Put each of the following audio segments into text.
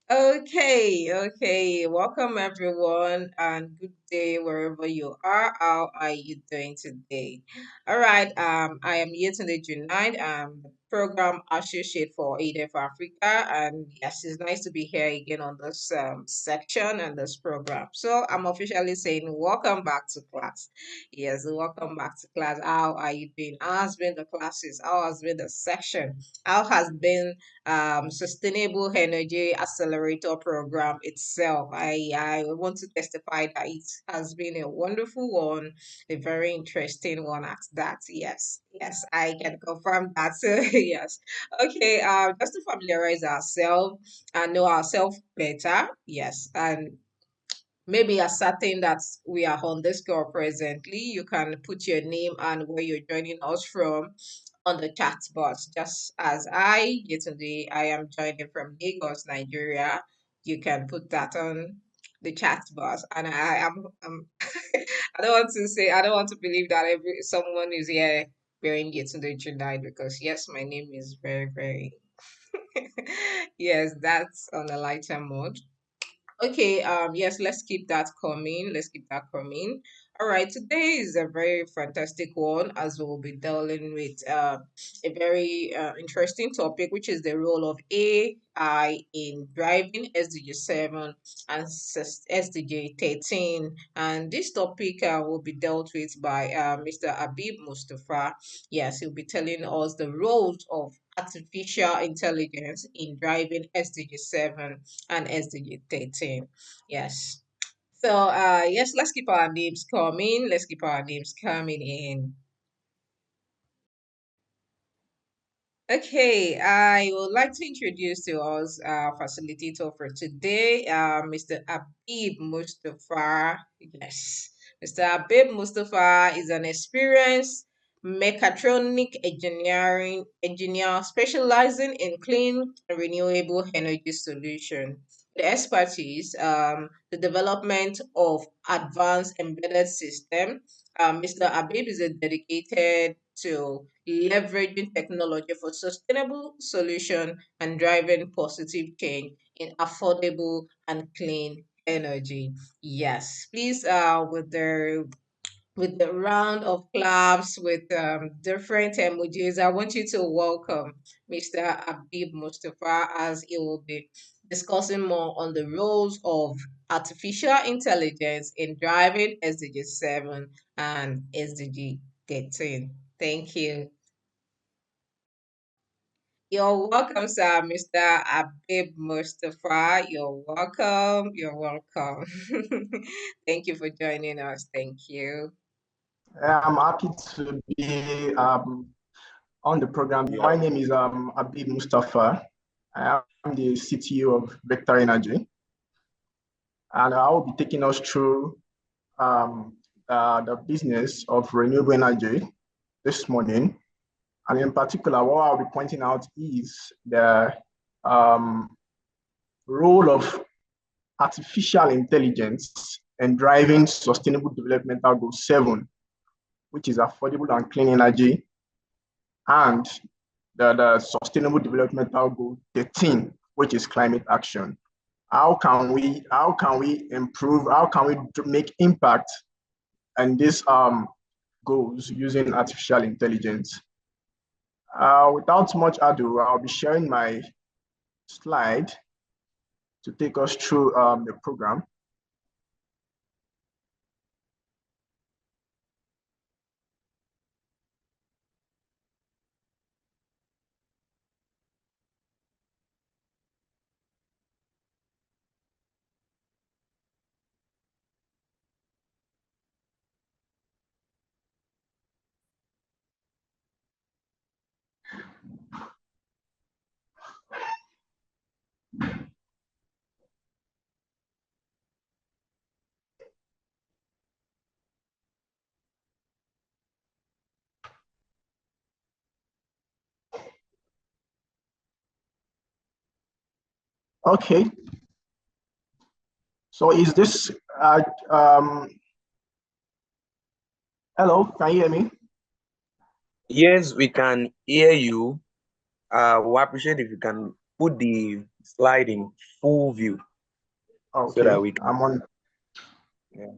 Okay. Welcome everyone and good day wherever you are. How are you doing today? All right, I am here today tonight. The program associate for AIIDEV Africa, and yes, it's nice to be here again on this section and this program. So I'm officially saying welcome back to class. Yes, welcome back to class. How are you doing? How has been the classes? How has been the section? How has been Sustainable Energy Accelerator program itself? I want to testify that it has been a wonderful one, a very interesting one at that. Yes, I can confirm that. So yes. Okay, just to familiarize ourselves and know ourselves better. Yes, and maybe ascertain that we are on this call presently. You can put your name and where you're joining us from on the chat box. Just as today, I am joining from Lagos, Nigeria. You can put that on the chat box. And I am, I don't want to say, I don't want to believe that someone is here bearing Yetunde tonight because yes, my name is very, yes, that's on a lighter mode. Okay, yes, let's keep that coming. Let's keep that coming. All right, today is a very fantastic one as we'll be dealing with a very interesting topic, which is the role of AI in driving SDG 7 and SDG 13. And this topic will be dealt with by Mr. Abib Mustafa. Yes, he'll be telling us the roles of artificial intelligence in driving SDG 7 and SDG 13. Yes. So yes, let's keep our names coming. Let's keep our names coming in. Okay, I would like to introduce to us our facilitator for today, Mr. Abib Mustafa. Yes, Mr. Abib Mustafa is an experienced mechatronic engineer specializing in clean and renewable energy solution. The expertise, the development of advanced embedded system. Mr. Abib is a dedicated to leveraging technology for sustainable solution and driving positive change in affordable and clean energy. Yes, please with the round of claps with different emojis. I want you to welcome Mr. Abib Mustafa as he will be discussing more on the roles of artificial intelligence in driving SDG 7 and SDG 13. Thank you. You're welcome, sir, Mr. Abib Mustafa. You're welcome. You're welcome. Thank you for joining us. Thank you. I'm happy to be on the program. My name is Abib Mustafa. I am the CTO of Vector Energy, and I will be taking us through the business of renewable energy this morning. And in particular, what I'll be pointing out is the um, role of artificial intelligence in driving Sustainable Developmental Goal 7, which is affordable and clean energy, and the Sustainable Developmental Goal 13, which is climate action. How can we improve? How can we make impact on these goals using artificial intelligence? Without much ado, I'll be sharing my slide to take us through the program. Okay, so is this, hello, can you hear me? Yes, we can hear you. We appreciate if you can put the slide in full view so that Okay, we can. Yeah.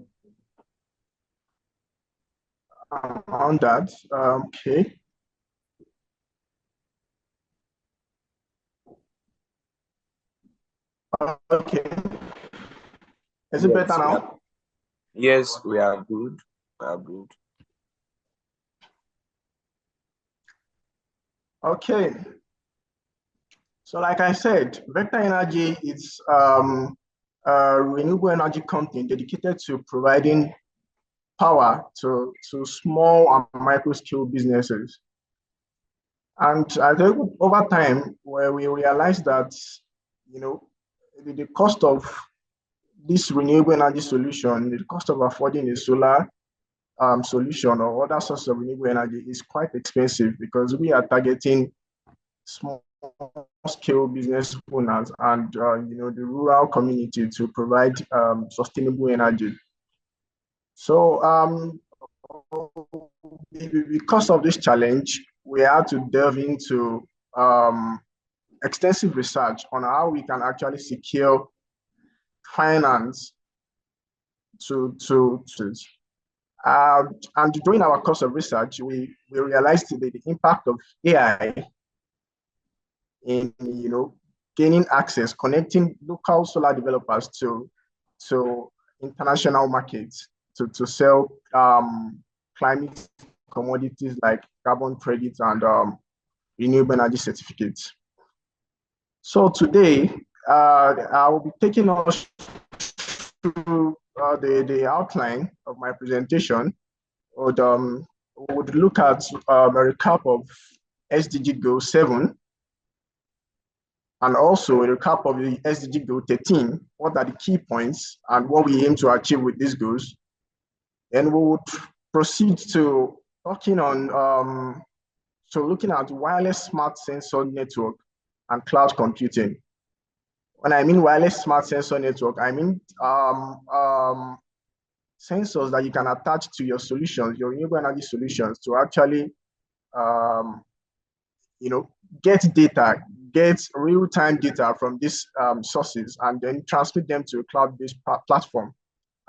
I'm on that. Okay. Okay. Is it better now? Yes, we are good. We are good. Okay. So like I said, Vector Energy is a renewable energy company dedicated to providing power to small and micro scale businesses. And I think over time, where we realized that, you know, the cost of this renewable energy solution, the cost of affording a solar solution or other source of renewable energy is quite expensive because we are targeting small scale business owners and the rural community to provide sustainable energy. So because of this challenge, we had to delve into extensive research on how we can actually secure finance to and during our course of research, we realized the impact of AI in gaining access, connecting local solar developers to international markets to sell climate commodities like carbon credits and renewable energy certificates. So today, I will be taking us through the outline of my presentation. Would look at a recap of SDG Goal 7 and also a recap of the SDG Goal 13. What are the key points and what we aim to achieve with these goals? Then we would proceed to looking at wireless smart sensor network and cloud computing. When I mean wireless smart sensor network, I mean sensors that you can attach to your solutions, your renewable energy solutions, to actually get data, get real-time data from these sources and then transmit them to a cloud-based platform,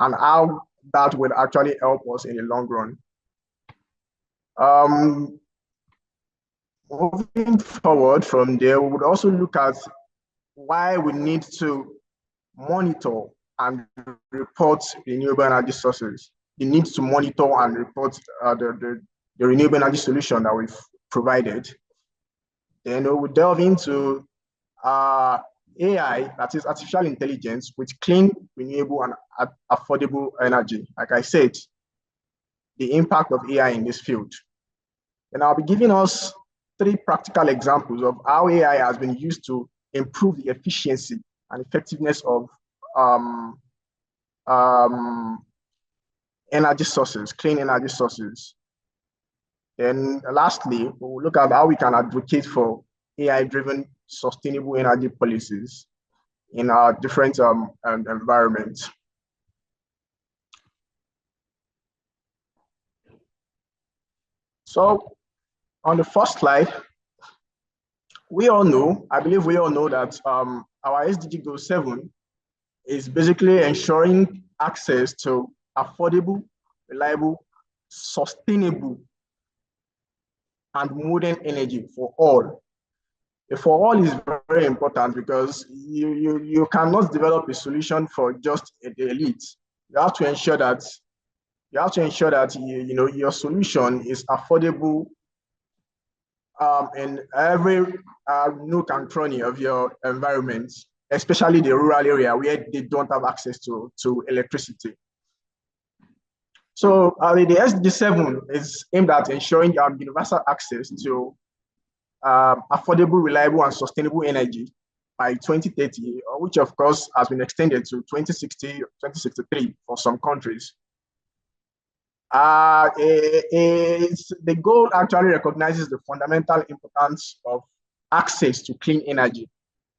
and how that will actually help us in the long run. Moving forward from there, we would also look at why we need to monitor and report renewable energy sources. You need to monitor and report the renewable energy solution that we've provided. Then we will delve into AI, that is artificial intelligence, with clean, renewable, and affordable energy. Like I said, the impact of AI in this field. And I'll be giving us 3 practical examples of how AI has been used to improve the efficiency and effectiveness of energy sources, clean energy sources. Then lastly, we'll look at how we can advocate for AI-driven sustainable energy policies in our different environments. So on the first slide, I believe we all know that our SDG Goal 7 is basically ensuring access to affordable, reliable, sustainable, and modern energy for all. For all is very important because you cannot develop a solution for just the elite. You have to ensure that your solution is affordable in every nook and cranny of your environment, especially the rural area where they don't have access to electricity. So the SDG 7 is aimed at ensuring universal access to affordable, reliable, and sustainable energy by 2030, which of course has been extended to 2060, 2063 for some countries. The goal actually recognizes the fundamental importance of access to clean energy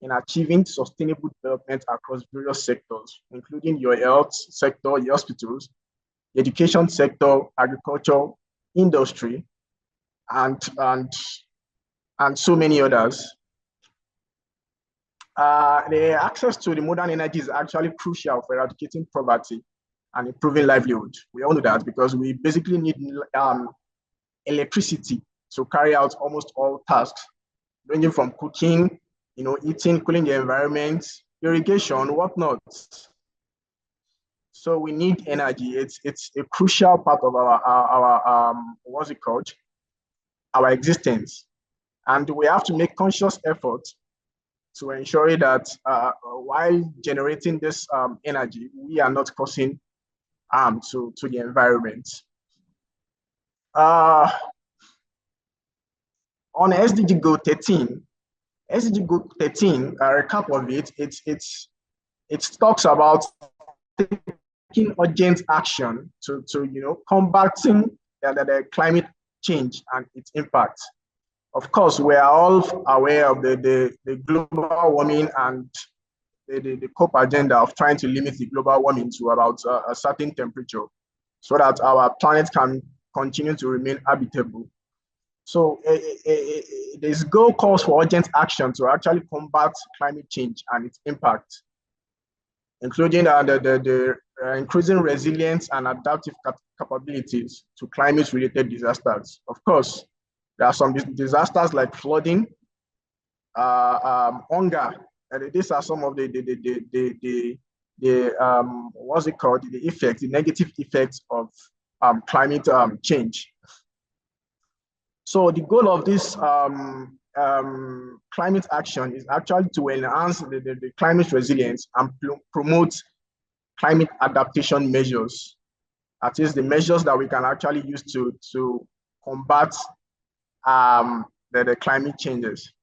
in achieving sustainable development across various sectors, including your health sector, your hospitals, the education sector, agriculture, industry, and so many others. The access to the modern energy is actually crucial for eradicating poverty and improving livelihood. We all know that because we basically need electricity to carry out almost all tasks, ranging from cooking, eating, cooling the environment, irrigation, whatnot. So we need energy. It's a crucial part of our what's it called? Our existence. And we have to make conscious effort to ensure that while generating this energy, we are not causing harm to the environment. On SDG Goal 13, SDG Goal 13, a recap of it, it talks about taking urgent action to combating the climate change and its impact. Of course, we are all aware of the global warming and the COP agenda of trying to limit the global warming to about a certain temperature so that our planet can continue to remain habitable. So this goal calls for urgent action to actually combat climate change and its impact, including the increasing resilience and adaptive capabilities to climate-related disasters. Of course, there are some disasters like flooding, hunger. And these are some of the what's it called? The effects, the negative effects of climate change. So the goal of this climate action is actually to enhance the climate resilience and promote climate adaptation measures. That is the measures that we can actually use to combat the climate changes.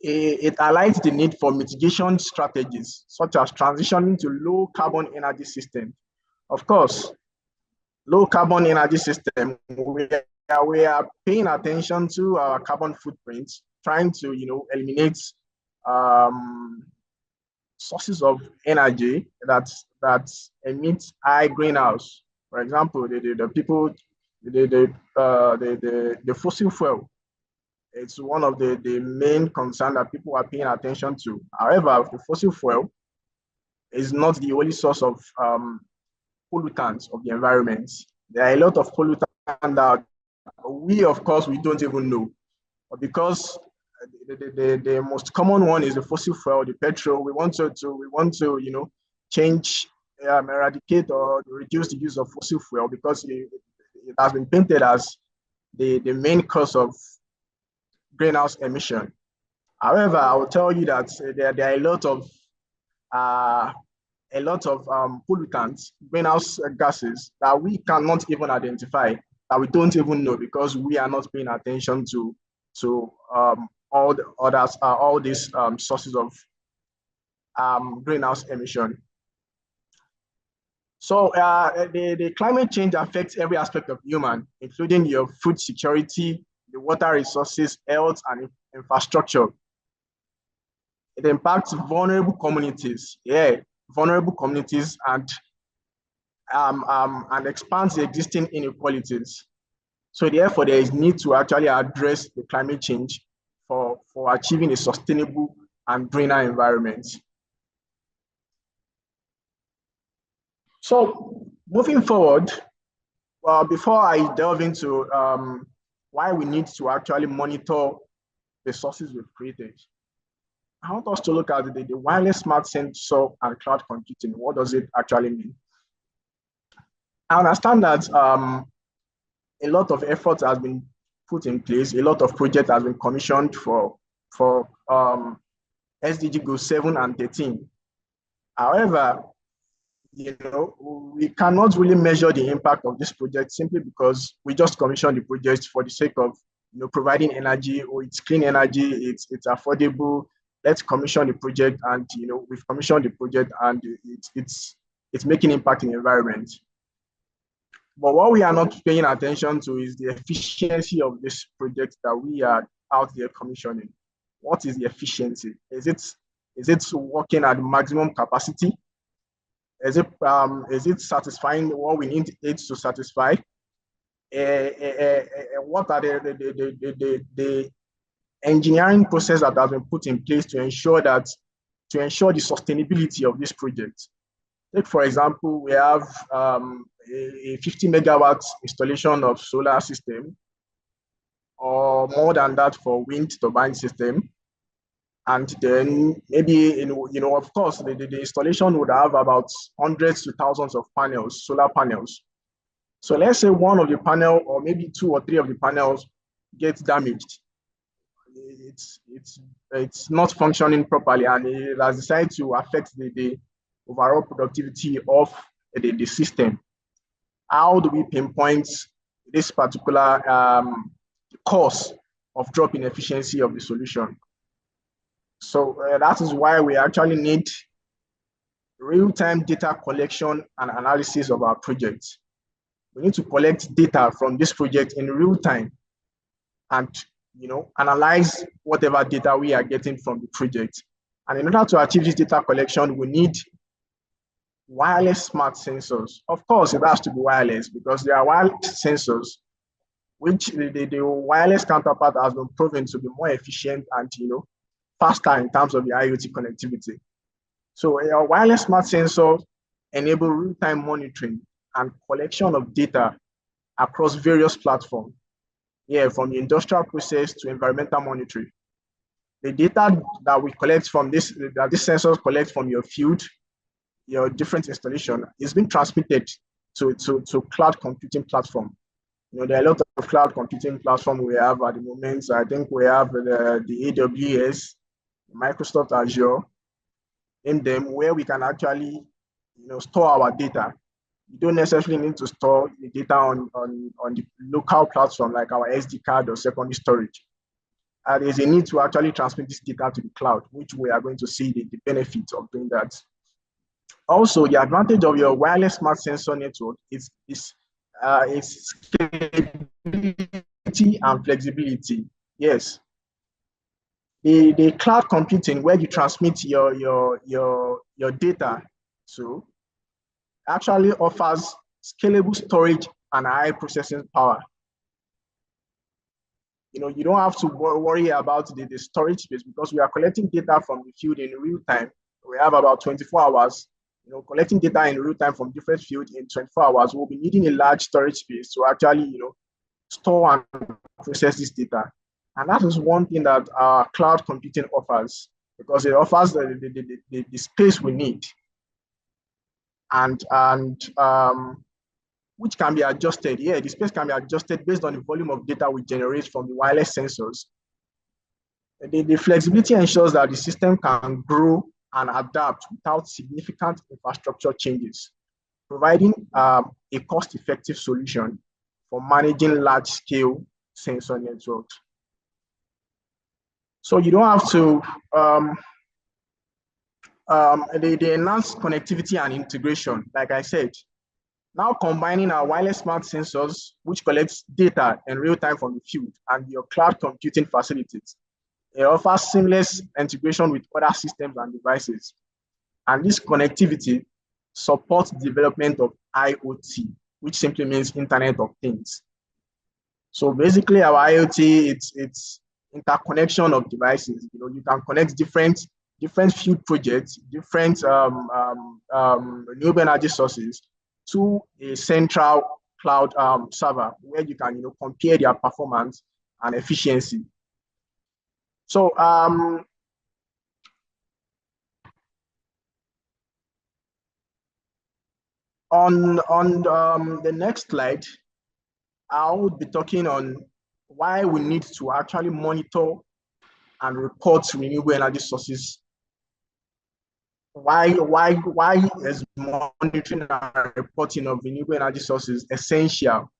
It highlights the need for mitigation strategies, such as transitioning to low carbon energy system. Of course, low carbon energy system, we are paying attention to our carbon footprint, trying to eliminate sources of energy that emit high greenhouse. For example, the fossil fuel. It's one of the main concerns that people are paying attention to. However, the fossil fuel is not the only source of pollutants of the environment. There are a lot of pollutants that we, of course, we don't even know. But because the most common one is the fossil fuel, the petrol, we want to change, eradicate or reduce the use of fossil fuel because it has been painted as the main cause of greenhouse emission. However, I will tell you that there are a lot of pollutants, greenhouse gases that we cannot even identify, that we don't even know because we are not paying attention to all the others, all these sources of greenhouse emission. So the climate change affects every aspect of human, including your food security, the water resources, health, and infrastructure. It impacts vulnerable communities, vulnerable communities, and expands the existing inequalities. So therefore, there is need to actually address the climate change for achieving a sustainable and greener environment. So moving forward, before I delve into why we need to actually monitor the sources we've created, I want us to look at the wireless smart sensor and cloud computing. What does it actually mean? I understand that a lot of effort has been put in place, a lot of projects has been commissioned for SDG Goal 7 and 13. However, we cannot really measure the impact of this project simply because we just commissioned the project for the sake of providing energy, or it's clean energy, it's affordable. Let's commission the project, and we've commissioned the project, and it's making impact in the environment. But what we are not paying attention to is the efficiency of this project that we are out there commissioning. What is the efficiency? Is it working at maximum capacity? Is it satisfying what we need it to satisfy? What are the engineering process that has been put in place to ensure the sustainability of this project. Take, for example, we have a 50 megawatt installation of solar system, or more than that for wind turbine system. And then maybe, of course, the installation would have about hundreds to thousands of panels, solar panels. So let's say one of the panel, or maybe two or three of the panels, gets damaged. It's not functioning properly, and it has decided to affect the overall productivity of the system. How do we pinpoint this particular cause of drop in efficiency of the solution? So that is why we actually need real-time data collection and analysis of our project. We need to collect data from this project in real time and analyze whatever data we are getting from the project. And in order to achieve this data collection, we need wireless smart sensors. Of course, it has to be wireless because there are wireless sensors which the wireless counterpart has been proven to be more efficient and faster in terms of the IoT connectivity. So a wireless smart sensor enable real-time monitoring and collection of data across various platforms. Yeah, from the industrial process to environmental monitoring. The data that we collect from these sensors collect from your field, your different installation, is being transmitted to cloud computing platform. There are a lot of cloud computing platforms we have at the moment. So I think we have the AWS, Microsoft Azure, in them where we can actually store our data. You don't necessarily need to store the data on the local platform like our SD card or secondary storage. There's a need to actually transmit this data to the cloud, which we are going to see the benefits of doing that. Also, the advantage of your wireless smart sensor network is scalability and flexibility. Yes. The cloud computing, where you transmit your data to, actually offers scalable storage and high processing power. You don't have to worry about the storage space because we are collecting data from the field in real time. We have about 24 hours. Collecting data in real time from different fields in 24 hours. We'll be needing a large storage space to actually, store and process this data. And that is one thing that cloud computing offers, because it offers the space we need, and which can be adjusted. Yeah, the space can be adjusted based on the volume of data we generate from the wireless sensors. The flexibility ensures that the system can grow and adapt without significant infrastructure changes, providing a cost-effective solution for managing large-scale sensor networks. So you don't have to, the enhanced connectivity and integration, like I said, now combining our wireless smart sensors, which collects data in real time from the field, and your cloud computing facilities, it offers seamless integration with other systems and devices. And this connectivity supports development of IoT, which simply means Internet of Things. So basically our IoT, it's interconnection of devices. You can connect different field projects, different renewable energy sources to a central cloud server where you can compare their performance and efficiency. So on the next slide, I will be talking on why we need to actually monitor and report renewable energy sources. Why is monitoring and reporting of renewable energy sources essential?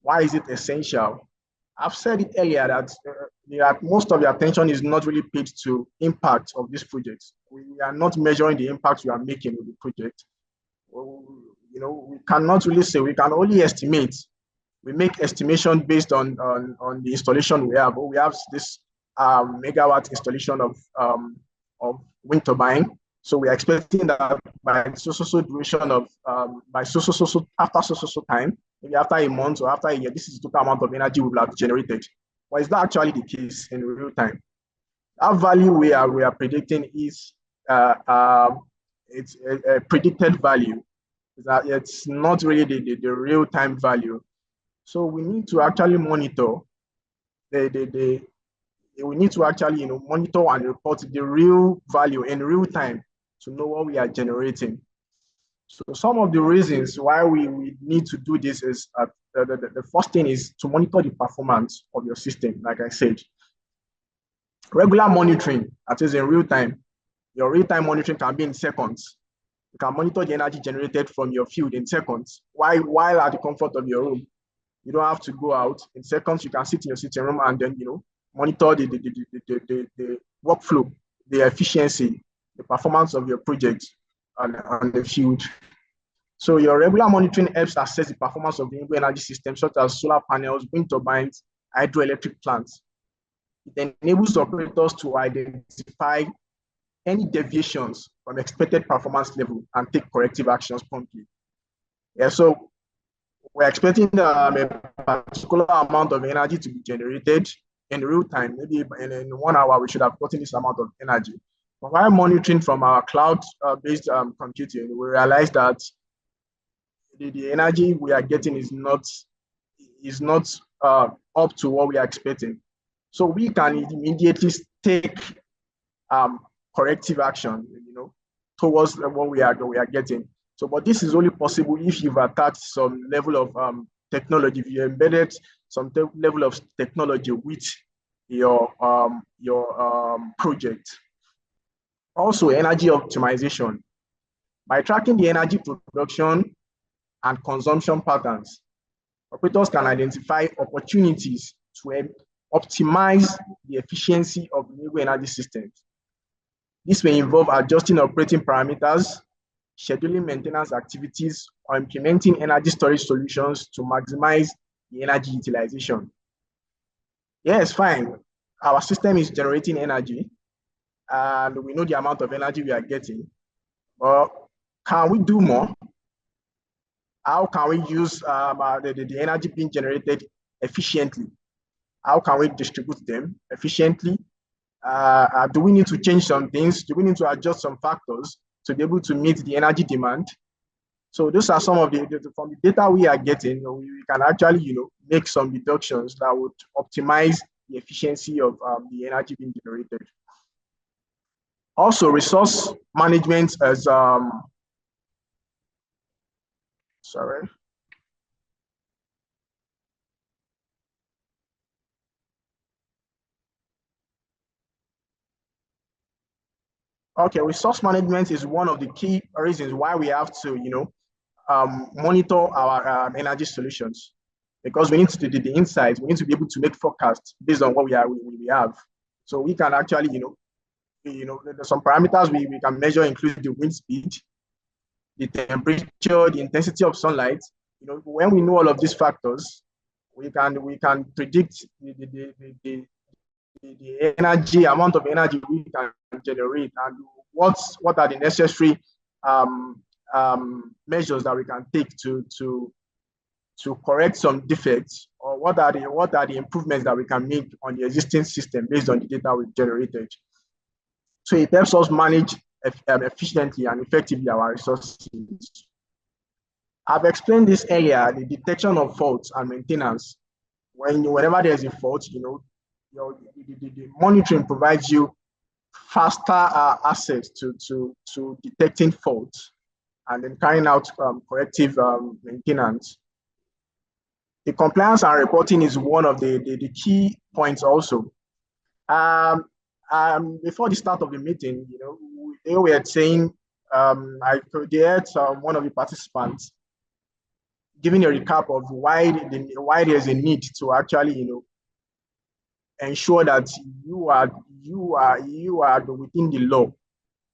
Why is it essential? I've said it earlier that most of the attention is not really paid to impact of this project. We are not measuring the impact we are making with the project. We cannot really say, we can only estimate. We make estimation based on the installation we have. We have this megawatt installation of wind turbine. So we are expecting that by so duration of by after so time, maybe after a month or after a year, this is the total amount of energy we will have generated. but it's not actually the case in real time. That value we are predicting is it's a predicted value. That it's not really the real time value. So we need to actually monitor we need to actually monitor and report the real value in real time to know what we are generating. So some of the reasons why we need to do this is the first thing is to monitor the performance of your system. Like I said, regular monitoring, that is in real time. Your real-time monitoring can be in seconds. You can monitor the energy generated from your field in seconds while at the comfort of your room. You don't have to go out. In seconds, you can sit in your sitting room and then monitor the workflow, the efficiency, the performance of your project on the field. So your regular monitoring helps assess the performance of renewable energy systems such as solar panels, wind turbines, hydroelectric plants. It enables operators to identify any deviations from expected performance level and take corrective actions promptly. Yeah, so we're expecting a particular amount of energy to be generated in real time. Maybe in 1 hour, we should have gotten this amount of energy. But while monitoring from our cloud-based computing, we realize that the energy we are getting is not up to what we are expecting. So we can immediately take corrective action, towards what we are getting. So, but this is only possible if you've attached some level of technology, if you embedded some level of technology with your project. Also, energy optimization. By tracking the energy production and consumption patterns, operators can identify opportunities to optimize the efficiency of renewable energy systems. This may involve adjusting operating parameters, scheduling maintenance activities, or implementing energy storage solutions to maximize the energy utilization. Yes, fine. Our system is generating energy, and we know the amount of energy we are getting. But can we do more? How can we use the energy being generated efficiently? How can we distribute them efficiently? Do we need to change some things? Do we need to adjust some factors to be able to meet the energy demand? So those are some of from the data we are getting. We can actually, make some deductions that would optimize the efficiency of the energy being generated. Also, resource management as sorry. Okay, resource management is one of the key reasons why we have to, monitor our energy solutions, because we need to do the insights. We need to be able to make forecasts based on what we have. So we can actually, there's some parameters we can measure, include the wind speed, the temperature, the intensity of sunlight. When we know all of these factors, we can predict the energy amount of energy we can generate, and what are the necessary measures that we can take to correct some defects, or what are the improvements that we can make on the existing system based on the data we've generated. So it helps us manage efficiently and effectively our resources. I've explained this earlier, the detection of faults and maintenance. Whenever there's a fault, the monitoring provides you faster access to detecting faults and then carrying out corrective maintenance. The compliance and reporting is one of the key points also. Before the start of the meeting, they were saying, I heard one of the participants giving a recap of why there's a need to actually, ensure that you are within the law,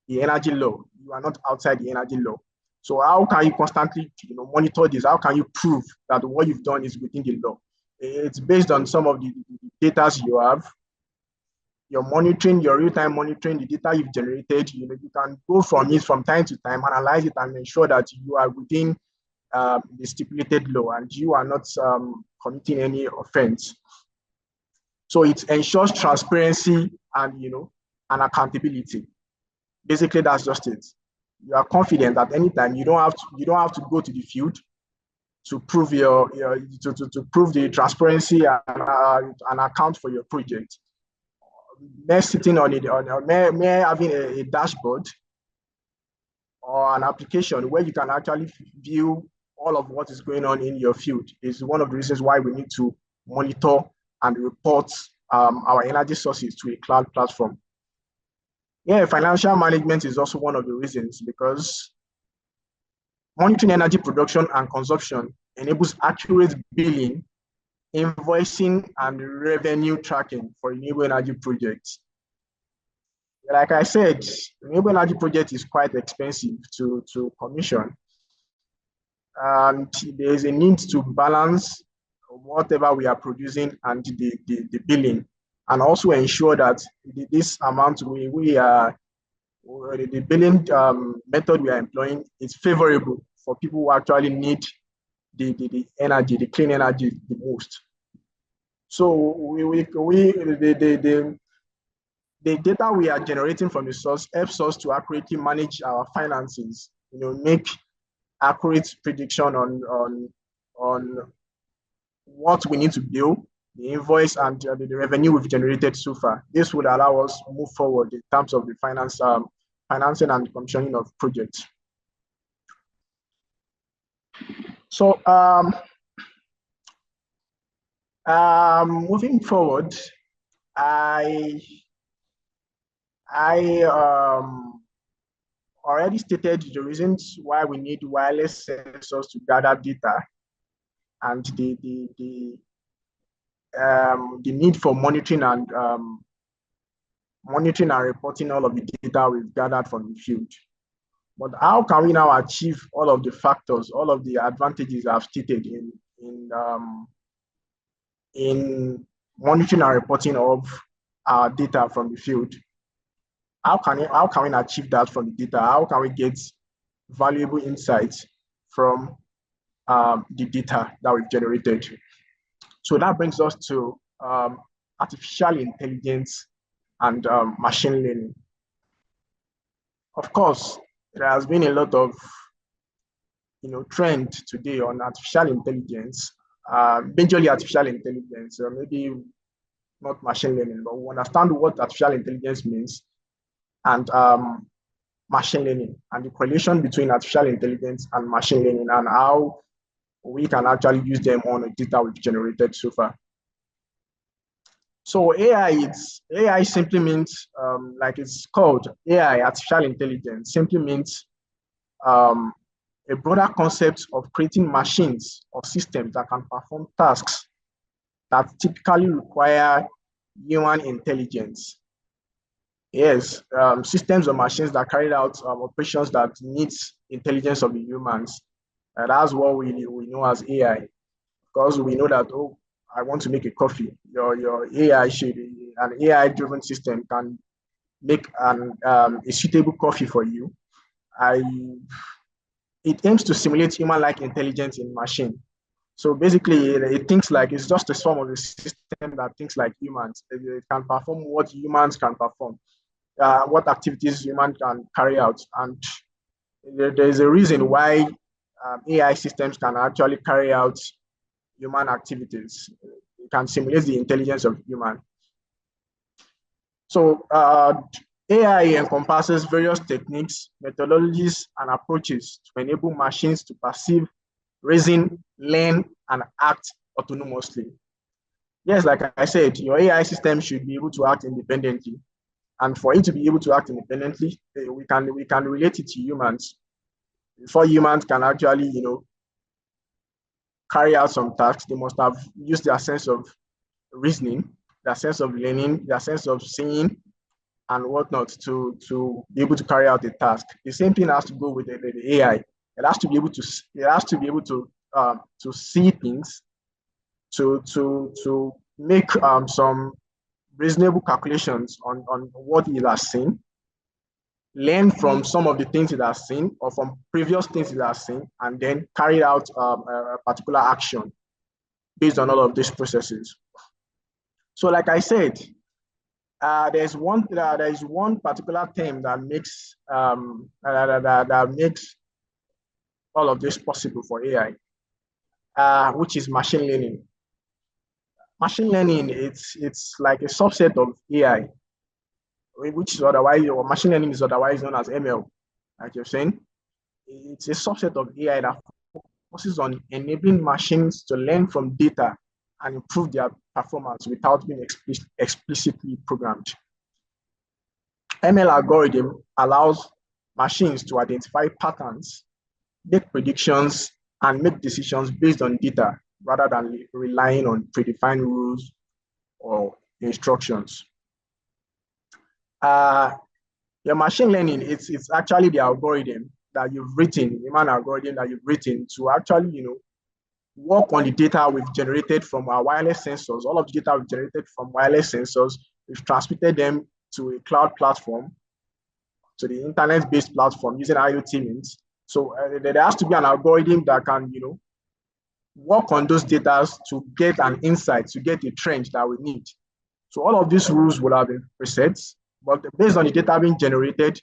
the energy law. You are not outside the energy law. So how can you constantly, monitor this? How can you prove that what you've done is within the law? It's based on some of the data you have. Your monitoring, your real-time monitoring, the data you've generated. You can go from it from time to time, analyze it, and ensure that you are within the stipulated law and you are not committing any offense. So it ensures transparency and and accountability. Basically, that's just it. You are confident at any time. You don't have to go to the field to prove to prove the transparency and account for your project. Mere sitting on it, mere having a dashboard or an application where you can actually view all of what is going on in your field is one of the reasons why we need to monitor and report our energy sources to a cloud platform. Yeah, financial management is also one of the reasons, because monitoring energy production and consumption enables accurate billing, invoicing, and revenue tracking for renewable energy projects. Like I said, renewable energy project is quite expensive to commission, and there is a need to balance whatever we are producing and the billing, and also ensure that this amount we are the billing method we are employing is favorable for people who actually need the energy, the clean energy the most. So the data we are generating from the source helps us to accurately manage our finances, make accurate prediction on what we need to bill, the invoice, and the revenue we've generated so far. This would allow us to move forward in terms of the financing and commissioning of projects. So moving forward, I already stated the reasons why we need wireless sensors to gather data, and the need for monitoring and reporting all of the data we've gathered from the field. But how can we now achieve all of the factors, all of the advantages I've stated in monitoring and reporting of our data from the field? How can we achieve that from the data? How can we get valuable insights from the data that we've generated? So that brings us to artificial intelligence and machine learning. Of course, there has been a lot of trend today on artificial intelligence, majorly artificial intelligence, or maybe not machine learning, but we understand what artificial intelligence means, and machine learning, and the correlation between artificial intelligence and machine learning, and how we can actually use them on the data we've generated so far. So AI simply means, like it's called AI, artificial intelligence, simply means a broader concept of creating machines or systems that can perform tasks that typically require human intelligence. Yes, systems or machines that carry out operations that needs intelligence of the humans. That's what we know as AI, because we know that, oh, I want to make a coffee. Your AI an AI-driven system can make a suitable coffee for you. It aims to simulate human-like intelligence in machine. So basically, it thinks like it's just a form of a system that thinks like humans. It can perform what humans can perform, what activities humans can carry out, and there's a reason why AI systems can actually carry out human activities. It can simulate the intelligence of human. So AI encompasses various techniques, methodologies, and approaches to enable machines to perceive, reason, learn, and act autonomously. Yes, like I said, your AI system should be able to act independently. And for it to be able to act independently, we can relate it to humans. Before humans can actually, carry out some tasks, they must have used their sense of reasoning, their sense of learning, their sense of seeing, and whatnot to be able to carry out a task. The same thing has to go with the AI. It has to be able to see things, to make some reasonable calculations on what it has seen, learn from some of the things it has seen or from previous things it has seen, and then carry out a particular action based on all of these processes. So like I said, there is one particular term that makes that makes all of this possible for AI, which is machine learning. Machine learning, it's like a subset of AI, which is otherwise, or machine learning is otherwise known as ML, like you're saying. It's a subset of AI that focuses on enabling machines to learn from data and improve their performance without being explicitly programmed. ML algorithm allows machines to identify patterns, make predictions, and make decisions based on data rather than relying on predefined rules or instructions. Your machine learning, it's actually the algorithm that you've written, the human algorithm that you've written to actually, work on the data we've generated from our wireless sensors. All of the data we've generated from wireless sensors, we've transmitted them to a cloud platform, to the internet-based platform using IoT means. So there has to be an algorithm that can, work on those data to get an insight, to get a trend that we need. So all of these rules will have been preset, but based on the data being generated,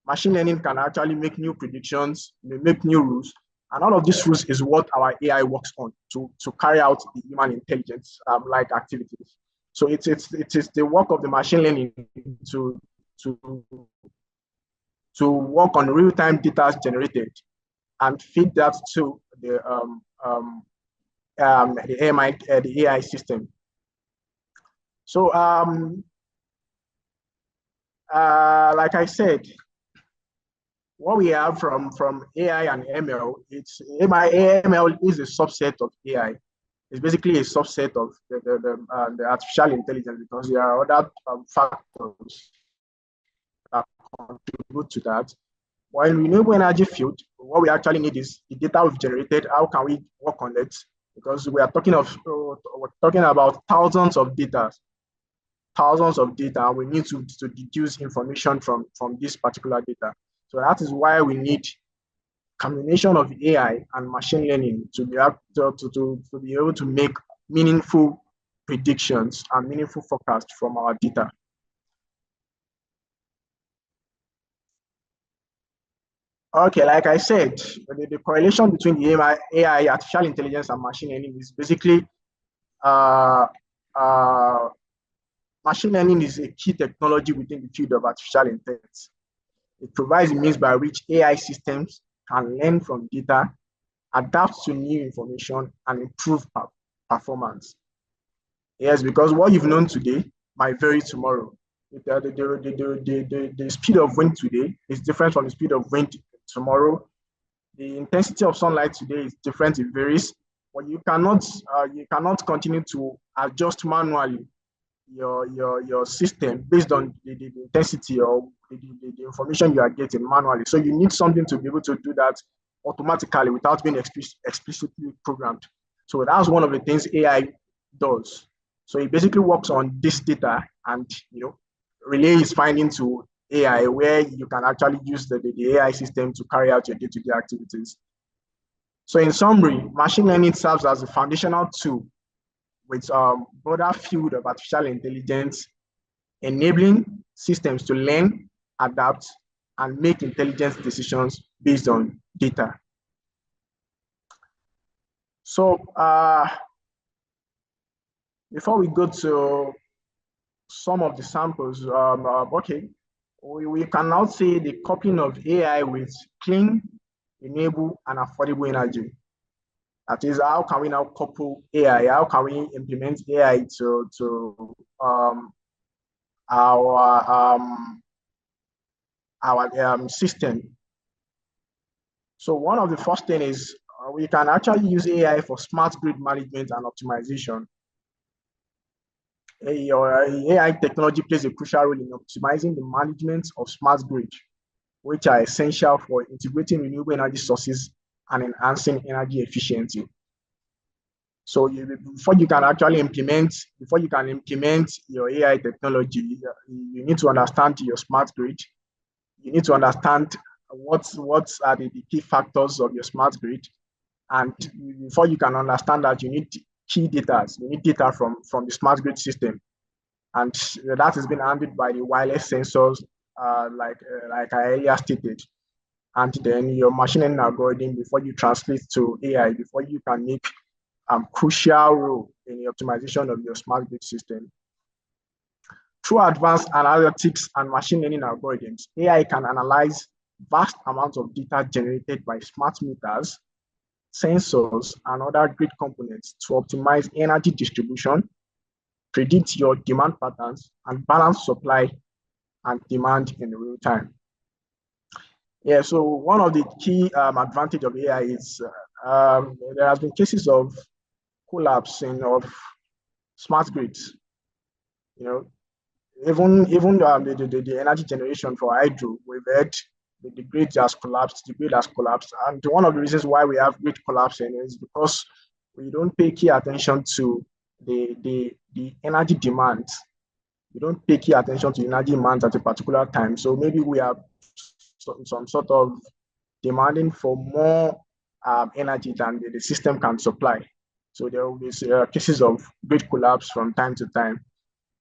machine learning can actually make new predictions, make new rules, and all of these rules is what our AI works on to carry out the human intelligence like activities. So it is the work of the machine learning to work on real-time data generated and feed that to the AI system. So like I said, what we have from AI and ML, ML is a subset of AI. It's basically a subset of the artificial intelligence because there are other factors that contribute to that. While in renewable energy field, what we actually need is the data we've generated. How can we work on it? Because we're talking about thousands of data. We need to deduce information from this particular data. So that is why we need combination of AI and machine learning to be able to make meaningful predictions and meaningful forecasts from our data. Okay, like I said, the correlation between the AI, artificial intelligence, and machine learning is basically machine learning is a key technology within the field of artificial intelligence. It provides a means by which AI systems can learn from data, adapt to new information, and improve performance. Yes, because what you've known today might vary tomorrow. The speed of wind today is different from the speed of wind tomorrow. The intensity of sunlight today is different, it varies, but you cannot continue to adjust manually your system based on the intensity or the information you are getting manually. So you need something to be able to do that automatically without being explicitly programmed. So that's one of the things AI does. So it basically works on this data and relay its finding to AI, where you can actually use the AI system to carry out your day-to-day activities. So in summary, machine learning serves as a foundational tool with broader field of artificial intelligence, enabling systems to learn, adapt, and make intelligent decisions based on data. So before we go to some of the samples, okay, we can now see the coupling of AI with clean, renewable, and affordable energy. That is, how can we now couple AI? How can we implement AI to our system? So one of the first thing is we can actually use AI for smart grid management and optimization. AI technology plays a crucial role in optimizing the management of smart grid, which are essential for integrating renewable energy sources and enhancing energy efficiency. So before you can implement your AI technology, you need to understand your smart grid. You need to understand what are the key factors of your smart grid. And before you can understand that, you need key data. You need data from the smart grid system. And that has been handled by the wireless sensors, like I earlier stated. And then your machine learning algorithm, before you translate to AI, before you can make crucial role in the optimization of your smart grid system. Through advanced analytics and machine learning algorithms, AI can analyze vast amounts of data generated by smart meters, sensors, and other grid components to optimize energy distribution, predict your demand patterns, and balance supply and demand in real time. Yeah, so one of the key advantage of AI is there has been cases of collapsing of smart grids. You know, even the energy generation for hydro, we've heard the grid has collapsed, and one of the reasons why we have grid collapsing is because we don't pay key attention to the energy demands. We don't pay key attention to energy demands at a particular time. So maybe we are some sort of demanding for more energy than the system can supply. So there will be cases of grid collapse from time to time.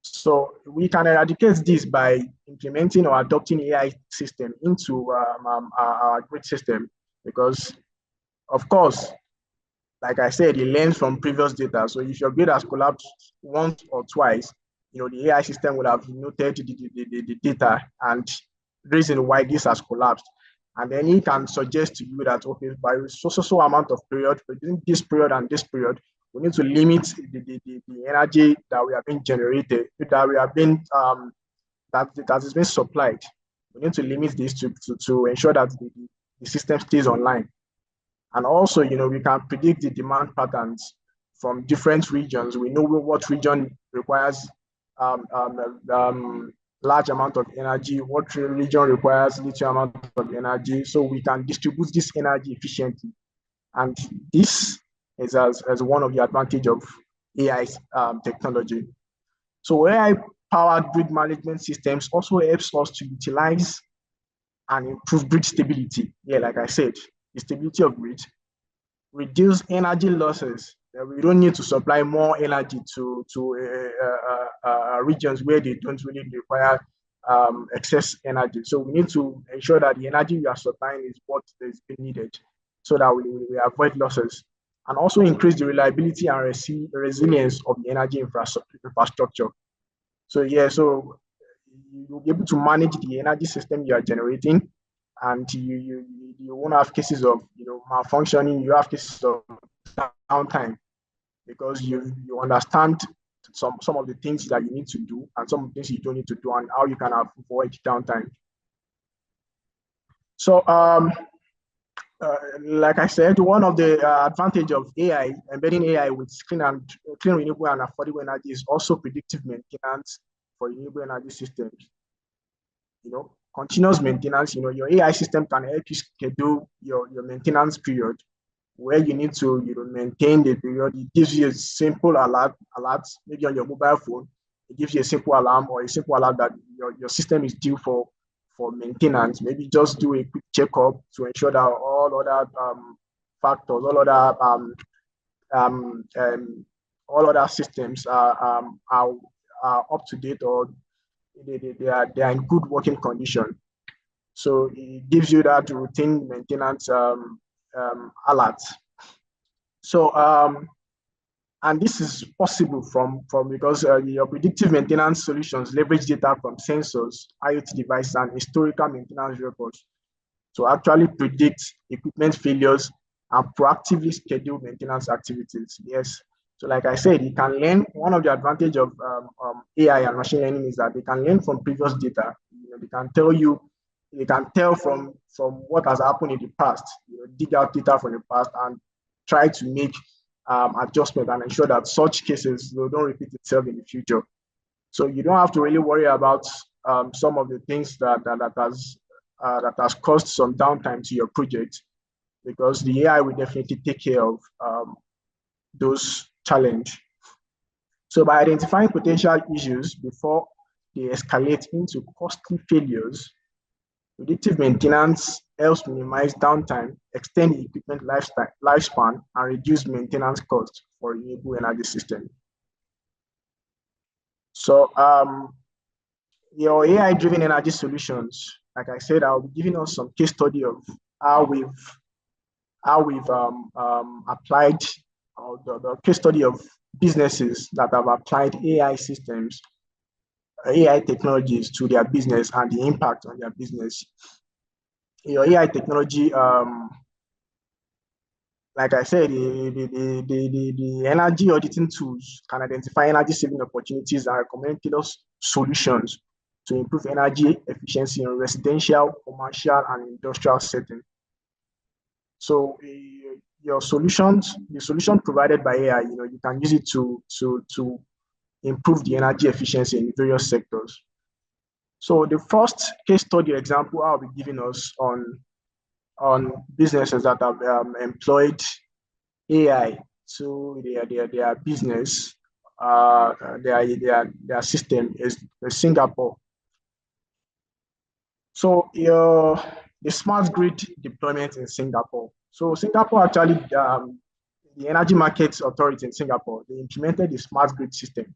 So we can eradicate this by implementing or adopting AI system into our grid system, because, of course, like I said, it learns from previous data. So if your grid has collapsed once or twice, the AI system will have noted the data and reason why this has collapsed. And then it can suggest to you that, okay, by so amount of period, within this period and this period, we need to limit the energy that we have been generated, that we have been that is being supplied. We need to limit this to ensure that the system stays online. And also, we can predict the demand patterns from different regions. We know what region requires large amount of energy, what region requires little amount of energy, so we can distribute this energy efficiently. And this is as one of the advantage of AI technology. So AI-powered grid management systems also helps us to utilize and improve grid stability. Yeah, like I said, the stability of grid, reduce energy losses. We don't need to supply more energy to regions where they don't really require excess energy. So we need to ensure that the energy we are supplying is what is needed, so that we avoid losses, and also increase the reliability and resilience of the energy infrastructure. So yeah, so you'll be able to manage the energy system you are generating, and you won't have cases of malfunctioning. You have cases of downtime, because you understand some of the things that you need to do and some of the things you don't need to do, and how you can avoid downtime. So like I said, one of the advantage of AI, embedding AI with clean, renewable, and affordable energy, is also predictive maintenance for renewable energy systems. Continuous maintenance. Your AI system can help you schedule your maintenance period, where you need to maintain the period. It gives you a simple alert, maybe on your mobile phone. It gives you a simple alarm, or a simple alert that your system is due for maintenance. Maybe just do a quick checkup to ensure that all other factors, all other systems are up to date, or they are in good working condition. So it gives you that routine maintenance alert. So and this is possible from because your predictive maintenance solutions leverage data from sensors, IoT devices, and historical maintenance records to actually predict equipment failures and proactively schedule maintenance activities. Yes. So like I said, you can learn. One of the advantage of AI and machine learning is that they can learn from previous data. They can tell from what has happened in the past, dig out data from the past and try to make adjustment and ensure that such cases don't repeat itself in the future. So you don't have to really worry about some of the things that has caused some downtime to your project, because the AI will definitely take care of those challenges. So by identifying potential issues before they escalate into costly failures, predictive maintenance helps minimize downtime, extend the equipment lifespan, and reduce maintenance costs for renewable energy systems. So your AI-driven energy solutions, like I said, I'll be giving us some case study of how we've applied, the case study of businesses that have applied AI systems, AI technologies to their business and the impact on their business. Your AI technology, like I said, the energy auditing tools can identify energy saving opportunities and recommend tailored solutions to improve energy efficiency in residential, commercial, and industrial settings. So your solutions, the solution provided by AI, you can use it to improve the energy efficiency in various sectors. So the first case study example I'll be giving us on businesses that have employed AI to their business, their system is Singapore. So the smart grid deployment in Singapore. So Singapore actually, the Energy Markets Authority in Singapore, they implemented the smart grid system.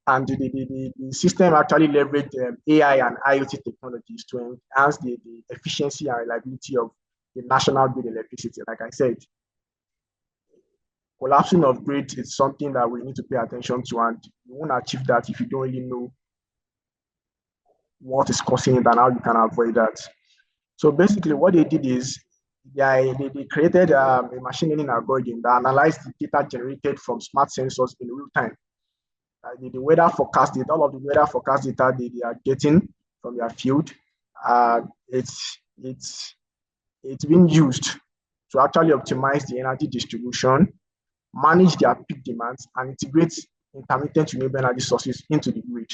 And the system actually leveraged AI and IoT technologies to enhance the efficiency and reliability of the national grid electricity. Like I said, collapsing of grid is something that we need to pay attention to, and you won't achieve that if you don't really know what is causing it and how you can avoid that. So basically what they did is they created a machine learning algorithm that analyzed the data generated from smart sensors in real time. The weather forecast data, all of the weather forecast data they are getting from their field, it's being used to actually optimize the energy distribution, manage their peak demands, and integrate intermittent renewable energy sources into the grid.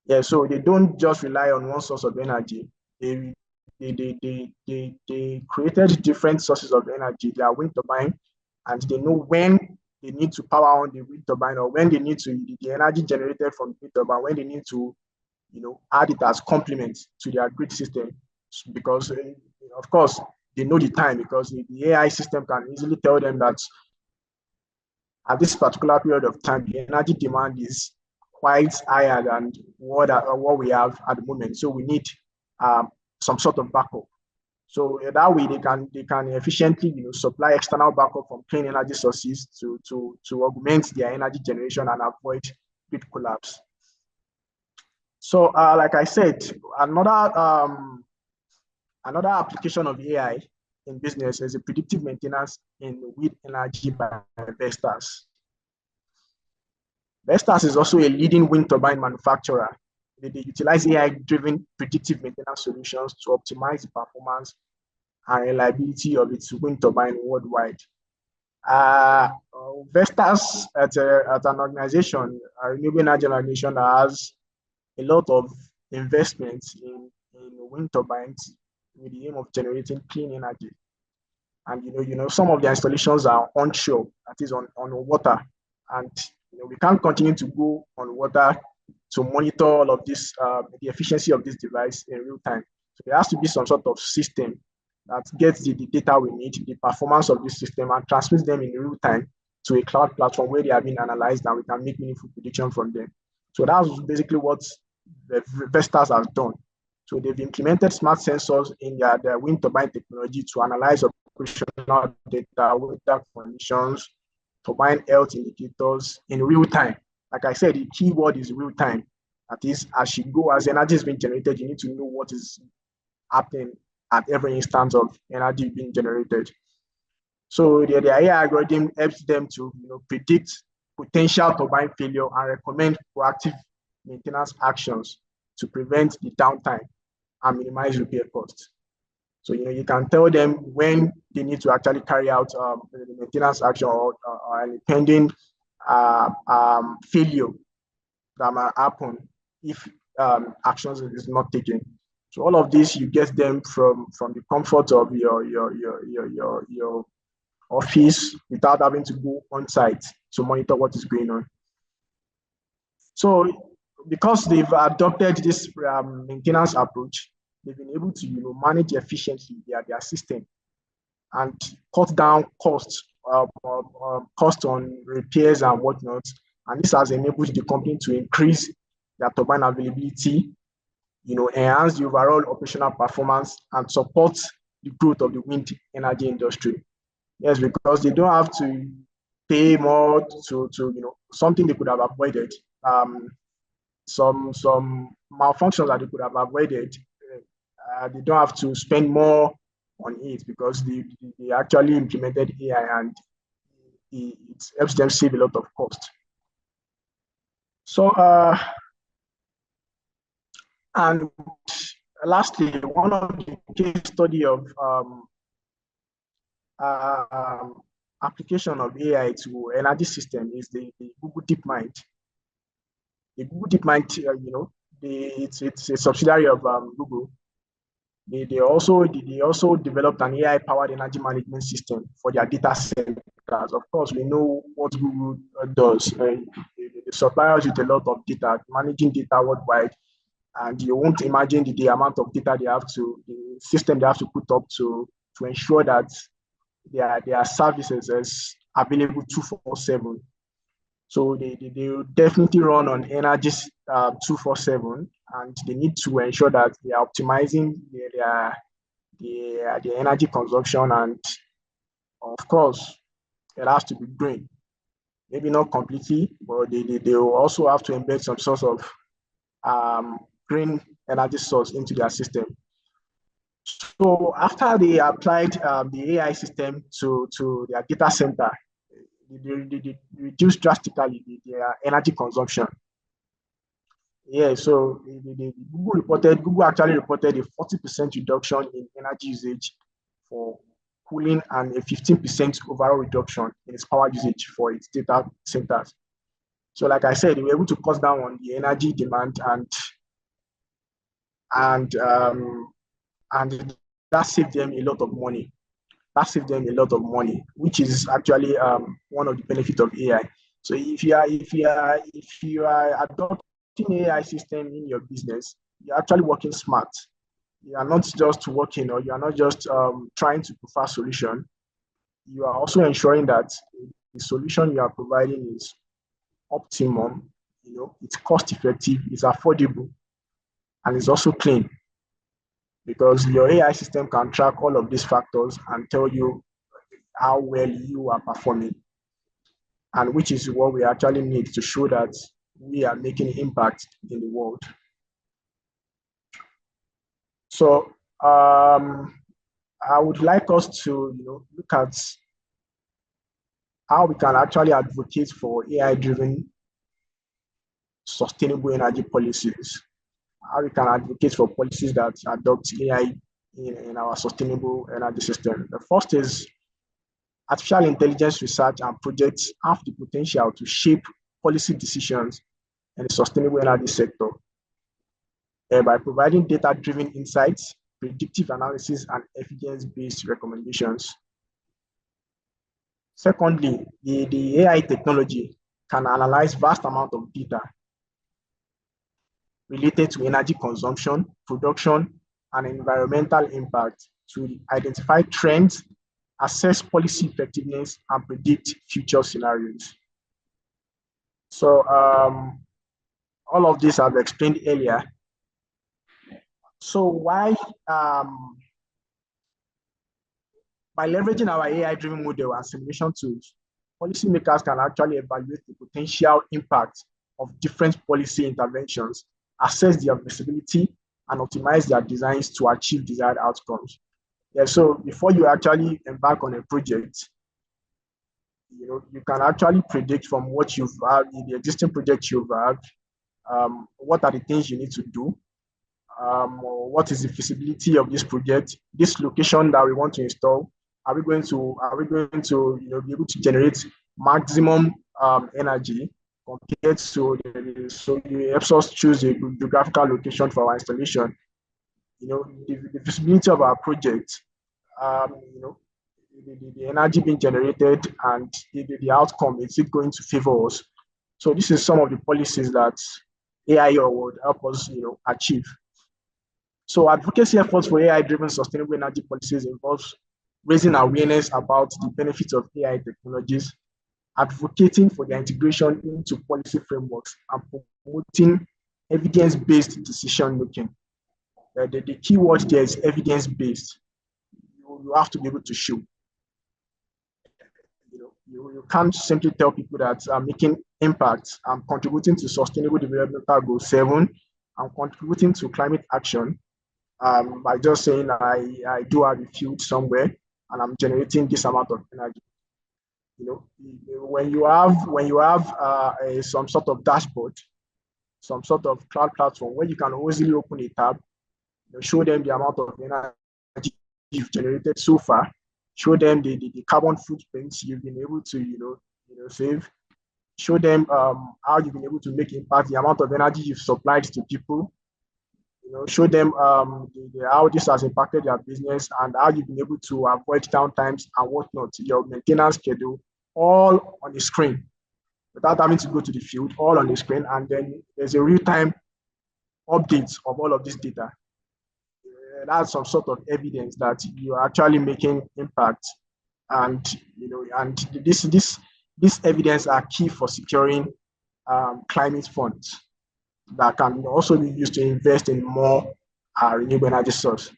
Yeah, so they don't just rely on one source of energy. They created different sources of energy. They are wind turbine, and they know when they need to power on the wind turbine, or when they need to the energy generated from the wind turbine, when they need to, add it as complement to their grid system, because of course they know the time, because the AI system can easily tell them that at this particular period of time, the energy demand is quite higher than what we have at the moment. So we need some sort of backup. So that way they can efficiently supply external backup from clean energy sources to augment their energy generation and avoid grid collapse. So like I said, another application of AI in business is a predictive maintenance in wind energy by Vestas. Vestas is also a leading wind turbine manufacturer. They utilize AI-driven predictive maintenance solutions to optimize the performance and reliability of its wind turbine worldwide. Vestas, at an organization, a renewable energy organization that has a lot of investments in wind turbines with the aim of generating clean energy. And some of the installations are onshore, that is on water, and we can't continue to go on water to monitor all of this, the efficiency of this device in real time. So there has to be some sort of system that gets the data we need, the performance of this system, and transmits them in real time to a cloud platform where they are being analyzed and we can make meaningful prediction from them. So that's basically what the Vestas has done. So they've implemented smart sensors in their wind turbine technology to analyze operational data, weather conditions, turbine health indicators in real time. Like I said, the key word is real time. That is, as energy is being generated, you need to know what is happening at every instance of energy being generated. So the AI algorithm helps them to predict potential turbine failure and recommend proactive maintenance actions to prevent the downtime and minimize repair costs. So you can tell them when they need to actually carry out the maintenance action or any pending failure that might happen if actions is not taken. So all of this you get them from the comfort of your office without having to go on site to monitor what is going on. So because they've adopted this maintenance approach, they've been able to manage efficiently their system and cut down costs on repairs and whatnot, And this has enabled the company to increase their turbine availability, enhance the overall operational performance, and support the growth of the wind energy industry. Yes, because they don't have to pay more to something they could have avoided. Some malfunctions that they could have avoided. They don't have to spend more on it because they actually implemented AI, and it helps them save a lot of cost. So, and lastly, one of the case study of application of AI to energy system is the Google DeepMind. The Google DeepMind, it's a subsidiary of Google. They also developed an AI-powered energy management system for their data centers. Of course, we know what Google does. They supply us with a lot of data, managing data worldwide, and you won't imagine the amount of data the system they have to put up to ensure that their services is available 24/7. So they definitely run on energy 24/7, and they need to ensure that they are optimizing their energy consumption, and of course, it has to be green. Maybe not completely, but they will also have to embed some sort of green energy source into their system. So after they applied the AI system to their data center, they reduced drastically their energy consumption. Yeah, so Google actually reported a 40% reduction in energy usage for cooling and a 15% overall reduction in its power usage for its data centers. So like I said, they were able to cut down on the energy demand, and that saved them a lot of money. Which is actually one of the benefits of AI. So if you are adopting AI system in your business, you're actually working smart. You are not just working, or you are not just trying to prefer solution. You are also ensuring that the solution you are providing is optimum. It's cost effective, it's affordable, and it's also clean. Because your AI system can track all of these factors and tell you how well you are performing, and which is what we actually need to show that we are making impact in the world. So I would like us to look at how we can actually advocate for AI-driven sustainable energy policies. How we can advocate for policies that adopt AI in our sustainable energy system. The first is artificial intelligence research and projects have the potential to shape policy decisions in the sustainable energy sector by providing data-driven insights, predictive analysis, and evidence-based recommendations. Secondly, the AI technology can analyze vast amounts of data related to energy consumption, production, and environmental impact to identify trends, assess policy effectiveness, and predict future scenarios. So all of this I've explained earlier. So why, by leveraging our AI-driven model and simulation tools, policymakers can actually evaluate the potential impact of different policy interventions, assess their feasibility, and optimize their designs to achieve desired outcomes. Yeah, so before you actually embark on a project, you can actually predict from what you've had, the existing project you've had, what are the things you need to do, what is the feasibility of this project, this location that we want to install. Are we going to be able to generate maximum energy compared to so it helps us choose a geographical location for our installation. The feasibility of our project, the energy being generated, and the outcome, is it going to favor us? So this is some of the policies that AI would help us achieve. So advocacy efforts for AI-driven sustainable energy policies involves raising awareness about the benefits of AI technologies, advocating for their integration into policy frameworks, and promoting evidence-based decision making. The key word there is evidence-based. You have to be able to show. You can't simply tell people that I'm making impact, I'm contributing to Sustainable Development Goal 7, I'm contributing to climate action by just saying I do have a field somewhere and I'm generating this amount of energy. When you have some sort of dashboard, some sort of cloud platform where you can easily open a tab, show them the amount of energy you've generated so far, show them the carbon footprints you've been able to save, show them how you've been able to make impact, the amount of energy you've supplied to people, show them how this has impacted their business and how you've been able to avoid downtimes and whatnot, your maintenance schedule, all on the screen without having to go to the field, all on the screen. And then there's a real-time update of all of this data. That's some sort of evidence that you're actually making impact. And this evidence are key for securing climate funds that can also be used to invest in more renewable energy source.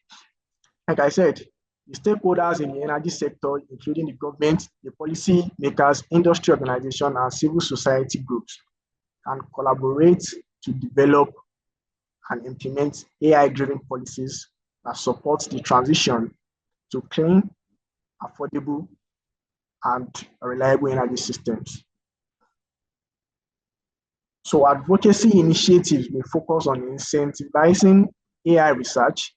Like I said, the stakeholders in the energy sector, including the government, the policy makers, industry organizations, and civil society groups, can collaborate to develop and implement AI-driven policies that support the transition to clean, affordable, and reliable energy systems. So advocacy initiatives may focus on incentivizing AI research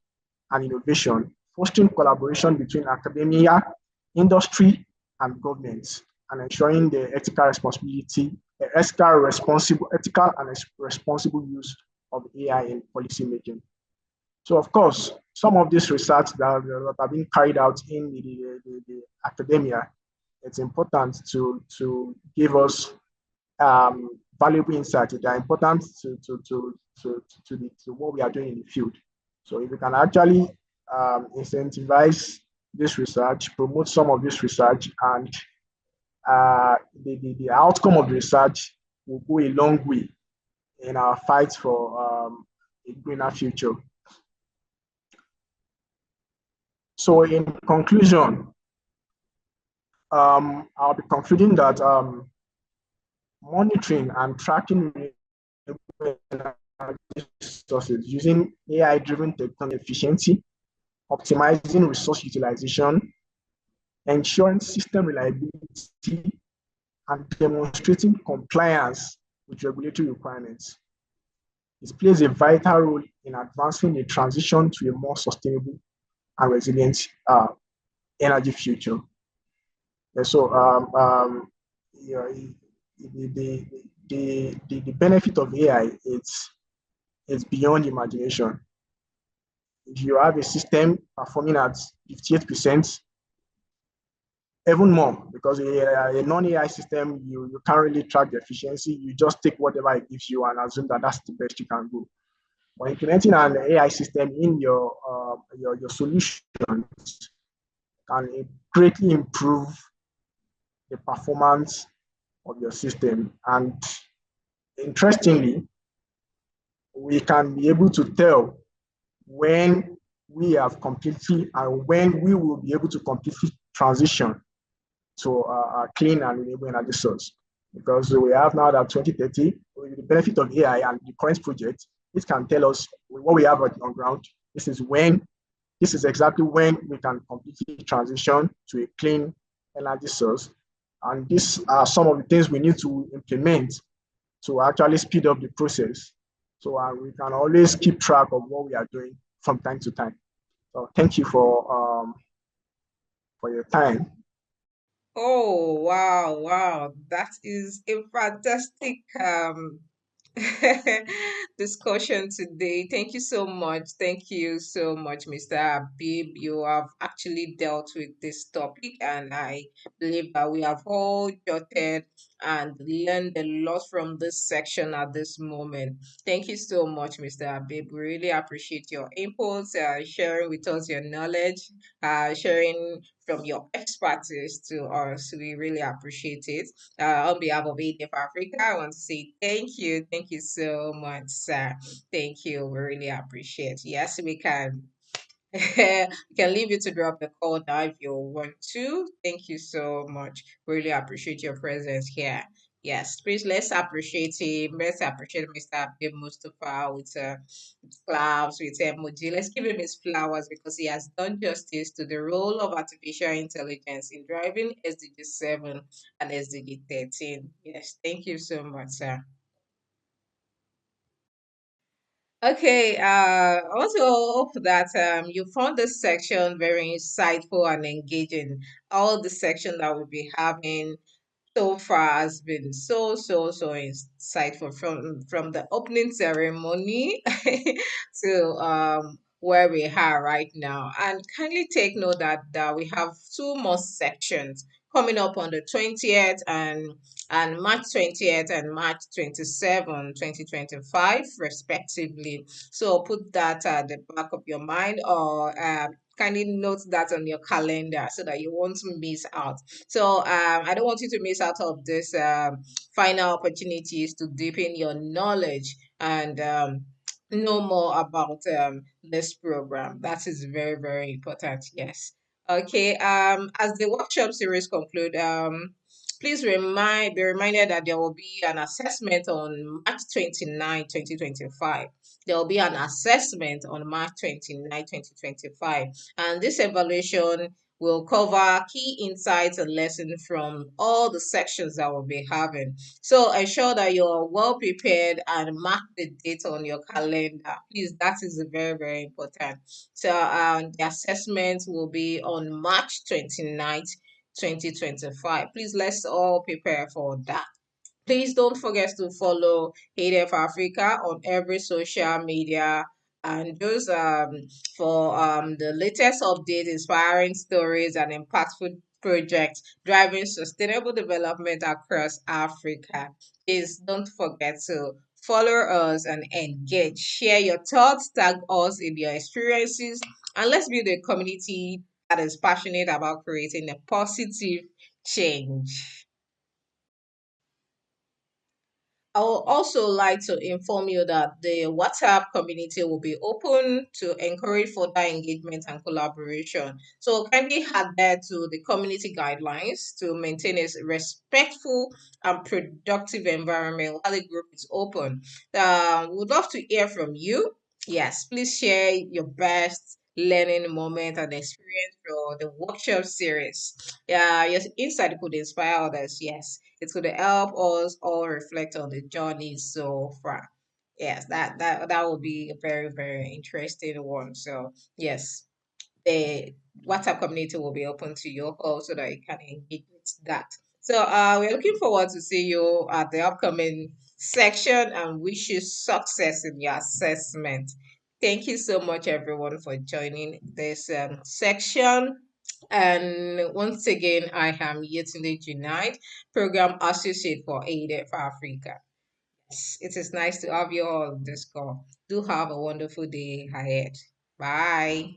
and innovation, fostering collaboration between academia, industry, and governments, and ensuring the ethical and responsible use of AI in policymaking. So, of course, some of this research that have been carried out in the academia, it's important to give us valuable insights. They are important to what we are doing in the field. So if we can actually incentivize this research, promote some of this research, and the outcome of the research will go a long way in our fight for a greener future. So in conclusion, I'll be concluding that monitoring and tracking resources using AI-driven technology efficiency, optimizing resource utilization, ensuring system reliability, and demonstrating compliance with regulatory requirements. It plays a vital role in advancing the transition to a more sustainable and resilient energy future. And so, the benefit of AI it's beyond imagination. If you have a system performing at 58%, even more, because a non-AI system, you can't really track the efficiency. You just take whatever it gives you and assume that that's the best you can do. But implementing an AI system in your solutions can greatly improve the performance of your system. And interestingly, we can be able to tell when we have completely and when we will be able to completely transition to a clean and renewable energy source. Because we have now that 2030, with the benefit of AI and the current project, it can tell us what we have on ground. This is exactly when we can completely transition to a clean energy source. And these are some of the things we need to implement to actually speed up the process. So we can always keep track of what we are doing from time to time. So thank you for your time. Oh, wow, wow. That is a fantastic discussion today. Thank you so much. Thank you so much, Mr. Habib. You have actually dealt with this topic, and I believe that we have all jotted and learned a lot from this section at this moment. Thank you so much, Mr. Abib. We really appreciate your inputs, sharing with us your knowledge, sharing from your expertise to us. We really appreciate it. On behalf of AIIDEV Africa, I want to say thank you. Thank you so much, sir. Thank you. We really appreciate. Yes, we can. We can leave you to drop the call now if you want to. Thank you so much. Really appreciate your presence here. Yes, please let's appreciate him. Let's appreciate Mr. Abdul Mustafa with claps, with emoji. Let's give him his flowers because he has done justice to the role of artificial intelligence in driving SDG 7 and SDG 13. Yes, thank you so much, sir. Okay, I want to hope that you found this section very insightful and engaging. All the section that we'll be having so far has been so insightful from the opening ceremony to where we are right now. And kindly take note that we have two more sections coming up on the 20th and March 20th and March 27, 2025, respectively. So put that at the back of your mind, or kindly note that on your calendar so that you won't miss out. So I don't want you to miss out of this final opportunities to deepen your knowledge and know more about this program. That is very important. Yes. Okay. As the workshop series conclude, please be reminded that there will be an assessment on March 29, 2025. There will be an assessment on March 29, 2025. And this evaluation will cover key insights and lessons from all the sections that we'll be having. So ensure that you're well prepared and mark the date on your calendar. Please, that is very important. So the assessment will be on March 29th, 2025. Please, let's all prepare for that. Please don't forget to follow AIIDEV Africa on every social media and just for the latest updates, inspiring stories, and impactful projects driving sustainable development across Africa. Please don't forget to follow us and engage. Share your thoughts, tag us in your experiences, and let's build a community that is passionate about creating a positive change. I would also like to inform you that the WhatsApp community will be open to encourage further engagement and collaboration. So kindly adhere to the community guidelines to maintain a respectful and productive environment while the group is open. We'd love to hear from you. Yes, please share your best learning moment and experience for the workshop series. Yeah, your insight could inspire others. Yes, it could help us all reflect on the journey so far. Yes, that will be a very interesting one. So yes, the WhatsApp community will be open to you all so that you can engage with that. So we're looking forward to see you at the upcoming section and wish you success in your assessment. Thank you so much, everyone, for joining this section. And once again, I am Yetunde Junaid, Program Associate for AIDEF Africa. Yes, it is nice to have you all on this call. Do have a wonderful day ahead. Bye.